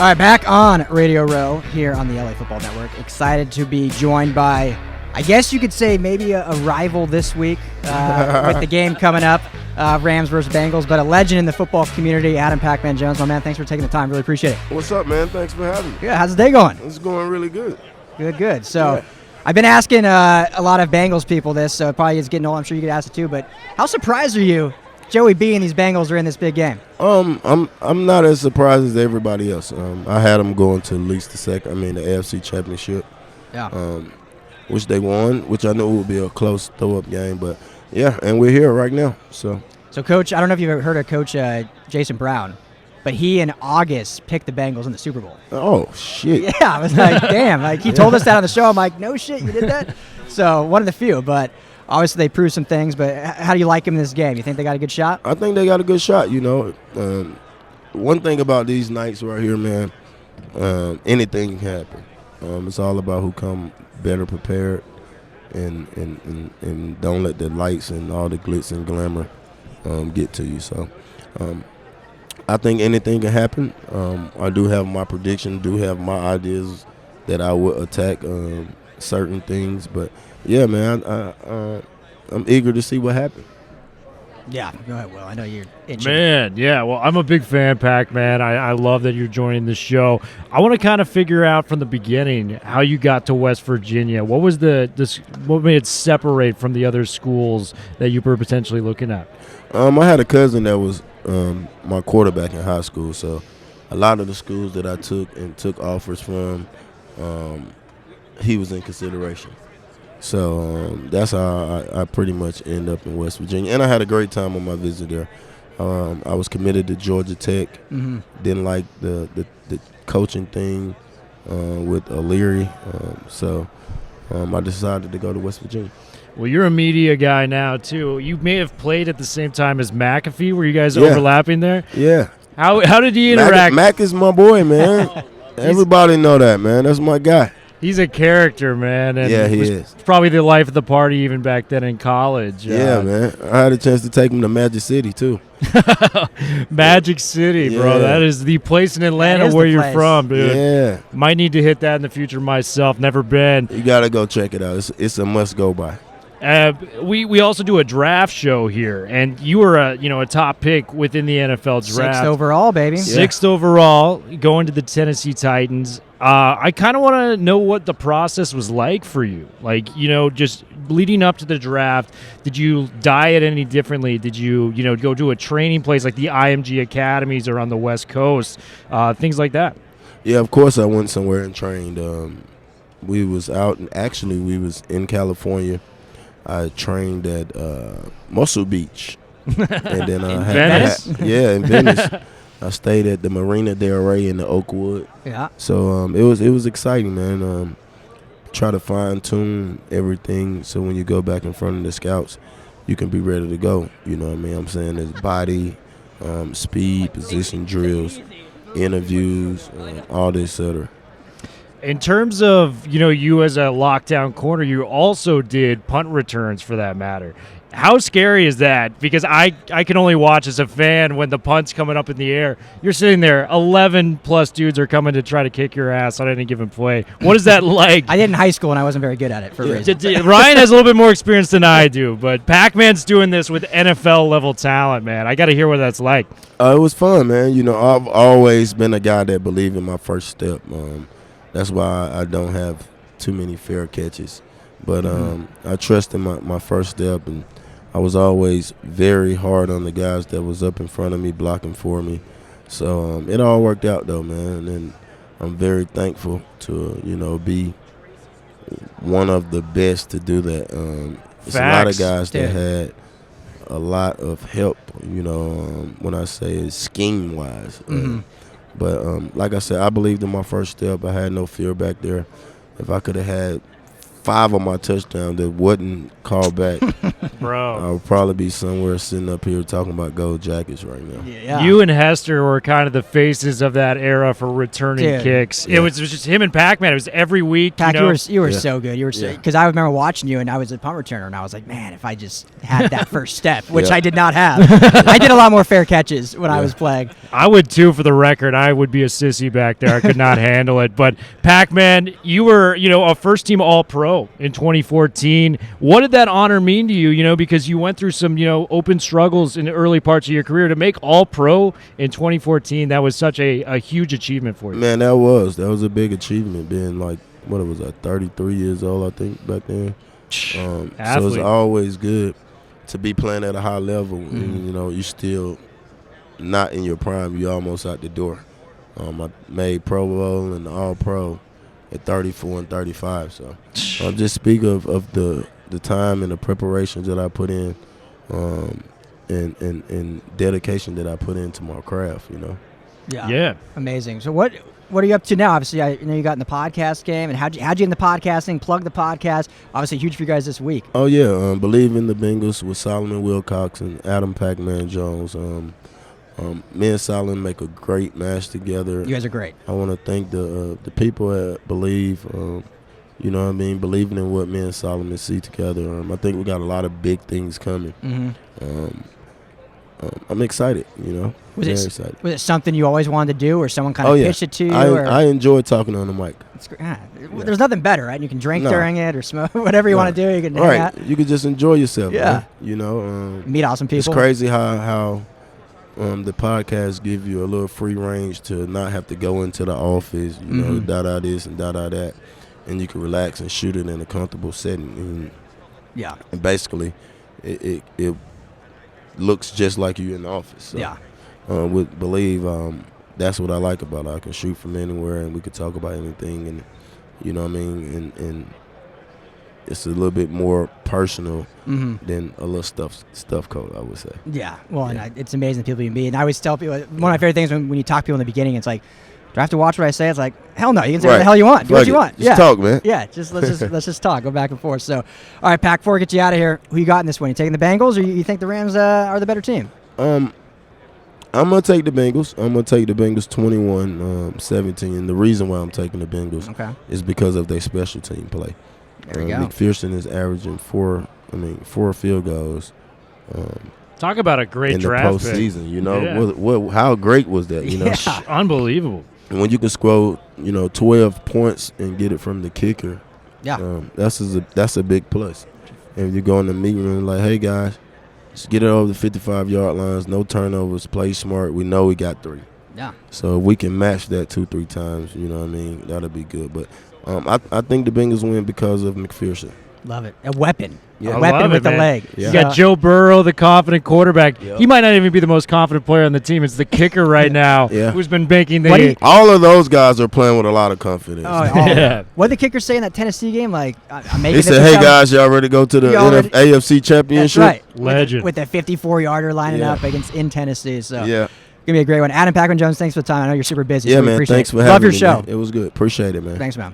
All right, back on Radio Row here on the LA Football Network. Excited to be joined by, I guess you could say, maybe a rival this week with the game coming up, Rams versus Bengals, but a legend in the football community, Adam Pacman Jones. My man, thanks for taking the time. Really appreciate it. What's up, man? Thanks for having me. Yeah, how's the day going? It's going really good. Good. So I've been asking a lot of Bengals people this, so it probably is getting old. I'm sure you get asked it too, but how surprised are you Joey B and these Bengals are in this big game? I'm not as surprised as everybody else. I had them going to at least the AFC Championship. Yeah. Which they won, which I knew would be a close throw-up game, but yeah, and we're here right now. So Coach, I don't know if you've ever heard of Coach Jason Brown, but he in August picked the Bengals in the Super Bowl. Oh shit! Yeah, I was like, damn. Like he told us that on the show. I'm like, no shit, you did that. So one of the few, but. Obviously, they proved some things, but how do you like them in this game? You think they got a good shot? I think they got a good shot, One thing about these nights right here, man, anything can happen. It's all about who come better prepared and don't let the lights and all the glitz and glamour get to you. So I think anything can happen. I do have my prediction, do have my ideas that I would attack certain things, but yeah, man, I'm eager to see what happens. Yeah, go ahead, Will. I know you're itching. Man, yeah, well, I'm a big fan, Pacman. I love that you're joining the show. I want to kind of figure out from the beginning how you got to West Virginia. What was what made it separate from the other schools that you were potentially looking at? I had a cousin that was my quarterback in high school, so a lot of the schools that I took offers from, he was in consideration. So that's how I pretty much end up in West Virginia. And I had a great time on my visit there. I was committed to Georgia Tech. Mm-hmm. Didn't like the coaching thing with O'Leary. So I decided to go to West Virginia. Well, you're a media guy now, too. You may have played at the same time as McAfee. Were you guys overlapping there? Yeah. How did you interact? Mac is my boy, man. Everybody know that, man. That's my guy. He's a character, man. And yeah, he is. Probably the life of the party even back then in college. Yeah, man. I had a chance to take him to Magic City, too. Magic City, bro. That is the place in Atlanta where you're from, dude. Yeah. Might need to hit that in the future myself. Never been. You got to go check it out. It's a must-go-by. We also do a draft show here, and you were a top pick within the NFL draft. 6th overall, baby. 6th overall, going to the Tennessee Titans. I kind of want to know what the process was like for you. Like, just leading up to the draft, did you diet any differently? Did you, go to a training place like the IMG Academies or on the West Coast, things like that? Yeah, of course I went somewhere and trained. We was out, and actually we was in California. I trained at Muscle Beach. And then in Venice? In Venice. I stayed at the Marina Del Rey in the Oakwood. Yeah. So it was exciting, man. Try to fine tune everything so when you go back in front of the scouts, you can be ready to go. You know what I mean? I'm saying there's body, speed, position drills, interviews, all this, etc. In terms of, you as a lockdown corner, you also did punt returns for that matter. How scary is that? Because I can only watch as a fan when the punt's coming up in the air. You're sitting there, 11-plus dudes are coming to try to kick your ass on any given play. What is that like? I did in high school, and I wasn't very good at it for a reason. Ryan has a little bit more experience than I do, but Pacman's doing this with NFL-level talent, man. I got to hear what that's like. It was fun, man. I've always been a guy that believed in my first step. That's why I don't have too many fair catches. But I trust in my first step, and I was always very hard on the guys that was up in front of me, blocking for me. So it all worked out, though, man. And I'm very thankful to, be one of the best to do that. It's a lot of guys that had a lot of help, when I say it's scheme-wise. But like I said, I believed in my first step. I had no fear back there. If I could have had 5 of my touchdowns that wasn't called back, Bro. I'll probably be somewhere sitting up here talking about gold jackets right now. Yeah. You and Hester were kind of the faces of that era for returning Dude. kicks. Yeah. It was just him and Pacman. It was every week. Pac, you know? you were Yeah. so good. You were so Yeah. because I remember watching you, and I was a punt returner, and I was like, man, if I just had that first step, which Yeah. I did not have. I did a lot more fair catches when I was playing. I would too, for the record. I would be a sissy back there. I could not handle it. But Pacman, you were, a first-team All-Pro in 2014. What did that honor mean to you? Because you went through some, open struggles in the early parts of your career. To make All-Pro in 2014, that was such a huge achievement for you. Man, that was a big achievement. Being like, what was I, 33 years old, I think, back then. So it's Athlete. always good to be playing at a high level. And, you still not in your prime. You almost out the door. I made Pro Bowl and All-Pro at 34 and 35. So just speak of the time and the preparations that I put in, and dedication that I put into my craft. Yeah. Amazing. So what are you up to now? Obviously, I know you got in the podcast game, and how'd you get in the podcasting? Plug the podcast. Obviously, huge for you guys this week. Oh yeah, Believe in the Bengals with Solomon Wilcox and Adam Pacman Jones. Me and Solomon make a great match together. You guys are great. I want to thank the people at Believe. Believing in what me and Solomon see together. I think we got a lot of big things coming. I'm excited. Was Very it excited. was it something you always wanted to do, or someone kind of pitched it to you? I enjoy talking on the mic. It's great. There's nothing better, right? You can drink No. during it or smoke, whatever you want to do. You can hang Right, out. you can just enjoy yourself. Yeah. Man. Meet awesome people. It's crazy how the podcast give you a little free range to not have to go into the office, da this and da that, and you can relax and shoot it in a comfortable setting. And basically, it looks just like you in the office. So, Yeah. With Believe, that's what I like about it. I can shoot from anywhere, and we could talk about anything, and you know what I mean, and it's a little bit more personal than a little stuff coat, I would say. Yeah. Well, and it's amazing the people you meet. And I always tell people, one of my favorite things when you talk to people in the beginning, it's like, do I have to watch what I say? It's like, hell no. You can say what the hell you want. Do what you want. Just talk, man. Yeah, let's just talk. Go back and forth. So, all right, Pac, before we get you out of here, who you got in this one? You taking the Bengals, or you think the Rams are the better team? I'm going to take the Bengals. I'm going to take the Bengals 21-17. And the reason why I'm taking the Bengals is because of their special team play. There we go. McPherson is averaging four field goals. Talk about a great in the draft postseason. pick. How great was that? Yeah. Unbelievable. And when you can score, 12 points and get it from the kicker, that's a big plus. And you go in the meeting room like, hey guys, just get it over the 55-yard lines, no turnovers, play smart. We know we got 3. Yeah. So if we can match that 2-3 times, that'll be good. But I think the Bengals win because of McPherson. Love it. A weapon. Yeah. A weapon with the man. leg. Yeah. You got Joe Burrow, the confident quarterback. Yep. He might not even be the most confident player on the team. It's the kicker right now Yeah. who's been making What do the. you- All of those guys are playing with a lot of confidence. Yeah. What did the kicker say in that Tennessee game? Like, I'm making He this said, a hey challenge. guys, y'all ready to go to the Y'all ready? AFC That's Championship? right. Legend. With the 54-yarder lining Yeah. up in Tennessee. So Yeah. Gonna be a great one. Adam Pacman Jones, thanks for the time. I know you're super busy. Yeah, so we man. appreciate Thanks it. for having Love your me, show. man. It was good. Appreciate it, man. Thanks, man.